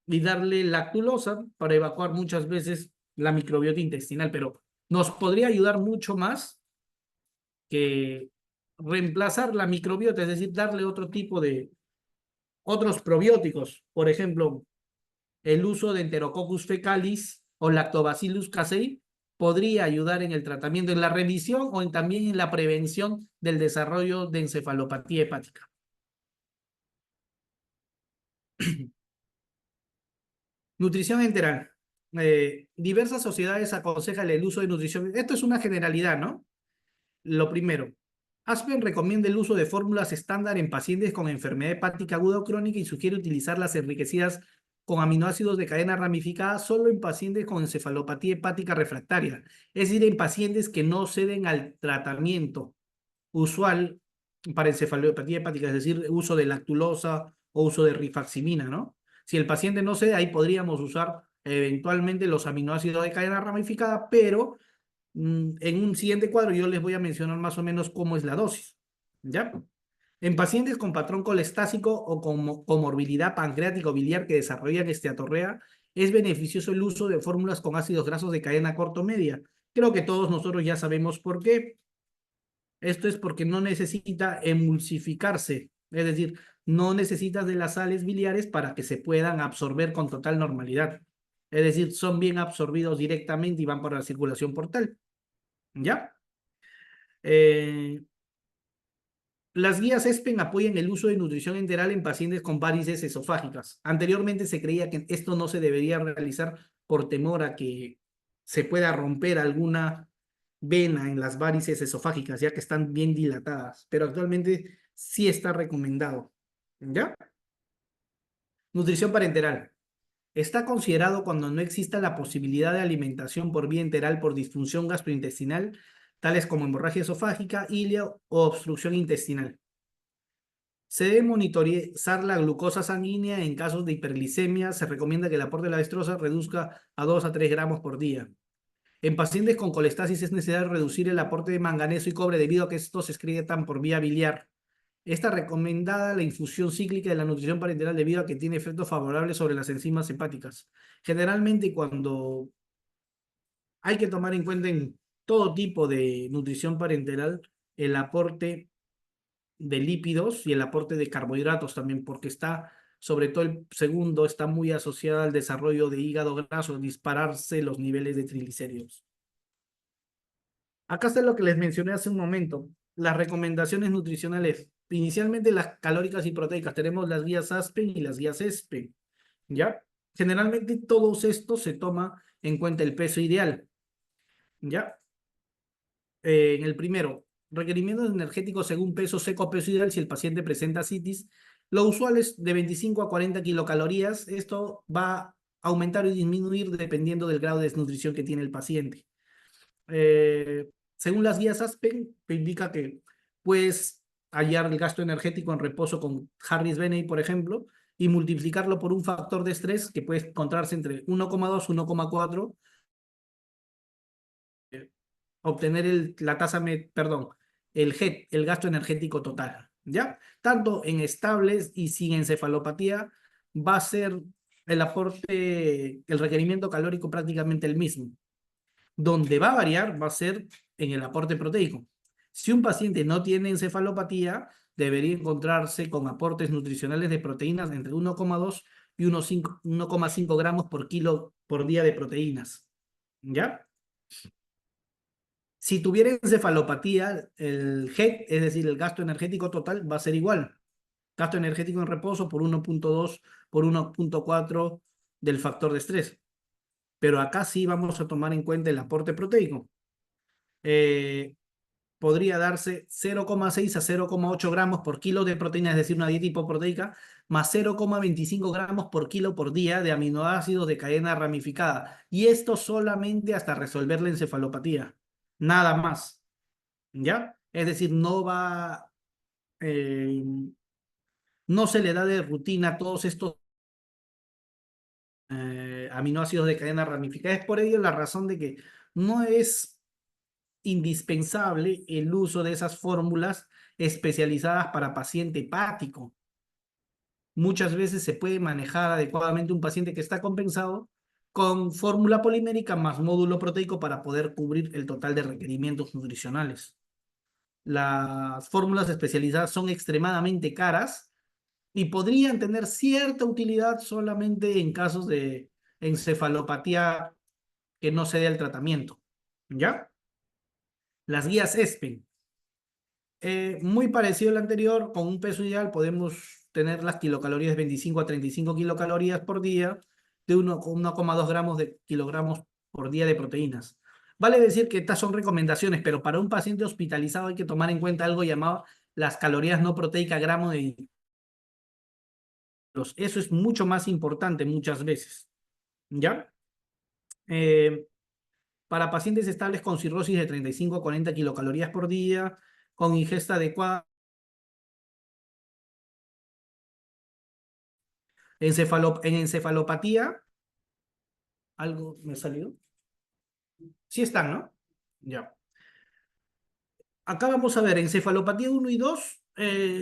y darle lactulosa para evacuar muchas veces la microbiota intestinal, pero nos podría ayudar mucho más que reemplazar la microbiota, es decir, darle otro tipo de, otros probióticos, por ejemplo, el uso de Enterococcus fecalis o Lactobacillus casei podría ayudar en el tratamiento, en la revisión o también en la prevención del desarrollo de encefalopatía hepática. Nutrición enteral. Diversas sociedades aconsejan el uso de nutrición. Esto es una generalidad, ¿no? Lo primero, Aspen recomienda el uso de fórmulas estándar en pacientes con enfermedad hepática aguda o crónica y sugiere utilizarlas enriquecidas con aminoácidos de cadena ramificada solo en pacientes con encefalopatía hepática refractaria, es decir, en pacientes que no ceden al tratamiento usual para encefalopatía hepática, es decir, uso de lactulosa o uso de rifaximina, ¿no? Si el paciente no cede, ahí podríamos usar eventualmente los aminoácidos de cadena ramificada, pero en un siguiente cuadro yo les voy a mencionar más o menos cómo es la dosis, ¿ya? En pacientes con patrón colestásico o con comorbilidad pancreático biliar que desarrollan esteatorrea, es beneficioso el uso de fórmulas con ácidos grasos de cadena corto-media. Creo que todos nosotros ya sabemos por qué. Esto es porque no necesita emulsificarse, es decir, no necesitas de las sales biliares para que se puedan absorber con total normalidad. Es decir, son bien absorbidos directamente y van por la circulación portal. ¿Ya? Las guías ESPEN apoyan el uso de nutrición enteral en pacientes con varices esofágicas. Anteriormente se creía que esto no se debería realizar por temor a que se pueda romper alguna vena en las varices esofágicas, ya que están bien dilatadas, pero actualmente sí está recomendado. ¿Ya? Nutrición parenteral. Está considerado cuando no exista la posibilidad de alimentación por vía enteral por disfunción gastrointestinal, tales como hemorragia esofágica, ilia o obstrucción intestinal. Se debe monitorizar la glucosa sanguínea en casos de hiperglicemia. Se recomienda que el aporte de la dextrosa reduzca a 2 a 3 gramos por día. En pacientes con colestasis es necesario reducir el aporte de manganeso y cobre debido a que estos se excretan por vía biliar. Está recomendada la infusión cíclica de la nutrición parenteral debido a que tiene efectos favorables sobre las enzimas hepáticas. Generalmente cuando hay que tomar en cuenta todo tipo de nutrición parenteral, el aporte de lípidos y el aporte de carbohidratos también, porque está, sobre todo el segundo, está muy asociado al desarrollo de hígado graso, dispararse los niveles de triglicéridos. Acá está lo que les mencioné hace un momento, las recomendaciones nutricionales. Inicialmente las calóricas y proteicas, tenemos las guías ASPEN y las guías ESPEN, ¿ya? Generalmente todos estos se toma en cuenta el peso ideal, ¿ya? En el primero, requerimientos energéticos según peso seco, peso ideal si el paciente presenta citis. Lo usual es de 25 a 40 kilocalorías. Esto va a aumentar y disminuir dependiendo del grado de desnutrición que tiene el paciente. Según las guías ASPEN, que indica que puedes hallar el gasto energético en reposo con Harris Beney, por ejemplo, y multiplicarlo por un factor de estrés que puede encontrarse entre 1,2 y 1,4, obtener la tasa, perdón, el GET, el gasto energético total, ¿ya? Tanto en estables y sin encefalopatía va a ser el aporte, el requerimiento calórico prácticamente el mismo. Donde va a variar va a ser en el aporte proteico. Si un paciente no tiene encefalopatía, debería encontrarse con aportes nutricionales de proteínas entre 1,2 y 1,5 gramos por kilo por día de proteínas, ¿ya? Si tuviera encefalopatía, el GET, es decir, el gasto energético total, va a ser igual. Gasto energético en reposo por 1,2 por 1,4 del factor de estrés. Pero acá sí vamos a tomar en cuenta el aporte proteico. Eh, Podría darse 0,6 a 0,8 gramos por kilo de proteína, es decir, una dieta hipoproteica, más 0,25 gramos por kilo por día de aminoácidos de cadena ramificada. Y esto solamente hasta resolver la encefalopatía. Nada más. ¿Ya? Es decir, eh, no se le da de rutina todos estos aminoácidos de cadena ramificada. Es por ello la razón de que no es indispensable el uso de esas fórmulas especializadas para paciente hepático. Muchas veces se puede manejar adecuadamente un paciente que está compensado con fórmula polimérica más módulo proteico para poder cubrir el total de requerimientos nutricionales. Las fórmulas especializadas son extremadamente caras y podrían tener cierta utilidad solamente en casos de encefalopatía que no se dé el tratamiento. ¿Ya? Las guías ESPEN. Muy parecido al anterior, con un peso ideal podemos tener las kilocalorías 25 a 35 kilocalorías por día, de 1,2 gramos de kilogramos por día de proteínas. Vale decir que estas son recomendaciones, pero para un paciente hospitalizado hay que tomar en cuenta algo llamado las calorías no proteicas gramo de litros. Eso es mucho más importante muchas veces, ¿ya? Eh, para pacientes estables con cirrosis de 35 a 40 kilocalorías por día, con ingesta adecuada, en encefalopatía, algo me salió. Sí están, ¿no? Ya. Acá vamos a ver, encefalopatía 1 y 2,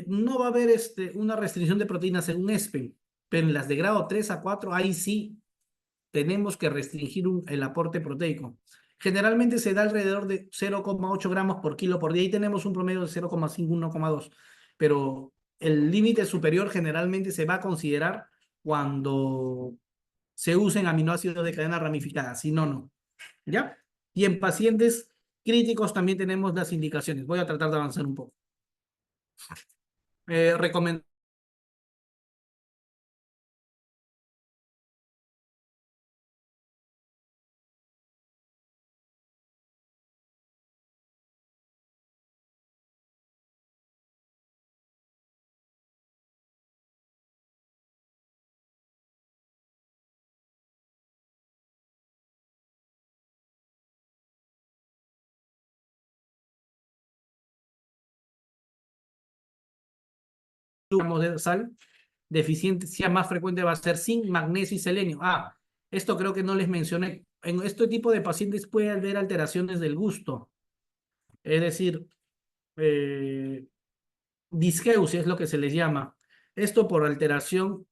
no va a haber una restricción de proteínas según ESPEN, pero en las de grado 3 a 4, ahí sí tenemos que restringir el aporte proteico. Generalmente se da alrededor de 0,8 gramos por kilo por día y tenemos un promedio de 0,5, 1,2, pero el límite superior generalmente se va a considerar cuando se usen aminoácidos de cadena ramificada, si no, no. ¿Ya? Y en pacientes críticos también tenemos las indicaciones. Voy a tratar de avanzar un poco. Recomendamos de sal, deficiencia más frecuente va a ser zinc, magnesio y selenio. Esto creo que no les mencioné. En este tipo de pacientes puede haber alteraciones del gusto, es decir, eh, disgeusia es lo que se les llama. Esto por alteración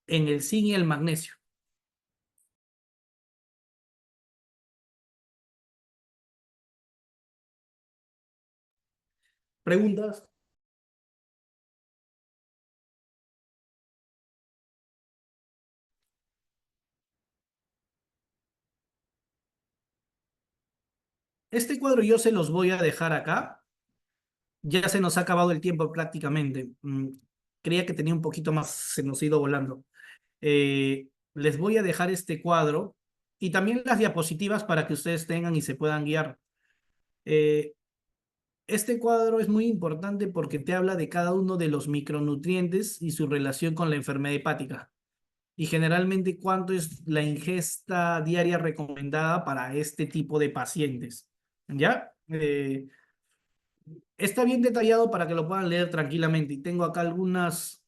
en el zinc y el magnesio. ¿Preguntas? Este cuadro yo se los voy a dejar acá. Ya se nos ha acabado el tiempo prácticamente. Creía que tenía un poquito más, se nos ha ido volando. Les voy a dejar este cuadro y también las diapositivas para que ustedes tengan y se puedan guiar. Eh, este cuadro es muy importante porque te habla de cada uno de los micronutrientes y su relación con la enfermedad hepática. Y generalmente cuánto es la ingesta diaria recomendada para este tipo de pacientes. ¿Ya? Está bien detallado para que lo puedan leer tranquilamente. Y tengo acá algunas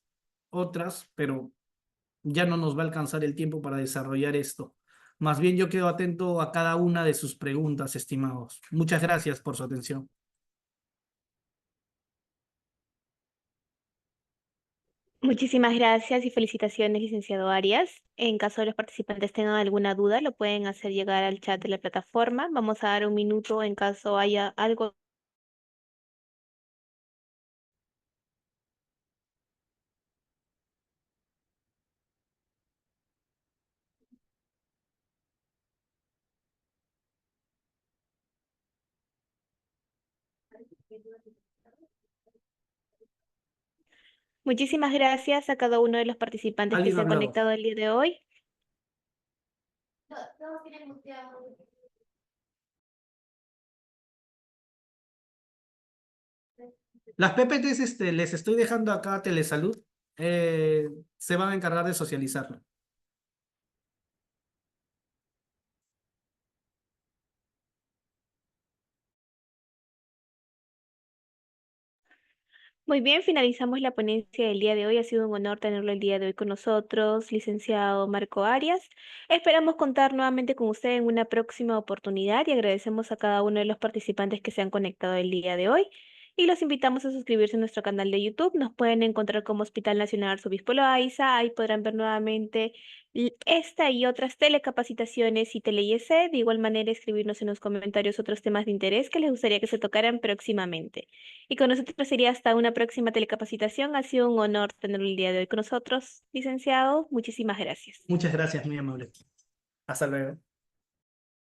otras, pero ya no nos va a alcanzar el tiempo para desarrollar esto. Más bien yo quedo atento a cada una de sus preguntas, estimados. Muchas gracias por su atención. Muchísimas gracias y felicitaciones, licenciado Arias. En caso de los participantes tengan alguna duda, lo pueden hacer llegar al chat de la plataforma. Vamos a dar un minuto en caso haya algo. Muchísimas gracias a cada uno de los participantes que ¿Alguien se ha han hablado? conectado el día de hoy. Las PPTs les estoy dejando acá a Telesalud. Eh, Se van a encargar de socializarlo. Muy bien, finalizamos la ponencia del día de hoy. Ha sido un honor tenerlo el día de hoy con nosotros, licenciado Marco Arias. Esperamos contar nuevamente con usted en una próxima oportunidad y agradecemos a cada uno de los participantes que se han conectado el día de hoy. Y los invitamos a suscribirse a nuestro canal de YouTube. Nos pueden encontrar como Hospital Nacional Arzobispo Loaiza. Ahí podrán ver nuevamente esta y otras telecapacitaciones y tele-IEC. De igual manera, escribirnos en los comentarios otros temas de interés que les gustaría que se tocaran próximamente. Y con nosotros sería hasta una próxima telecapacitación. Ha sido un honor tenerlo el día de hoy con nosotros, licenciado. Muchísimas gracias. Muchas gracias, muy amable. Hasta luego.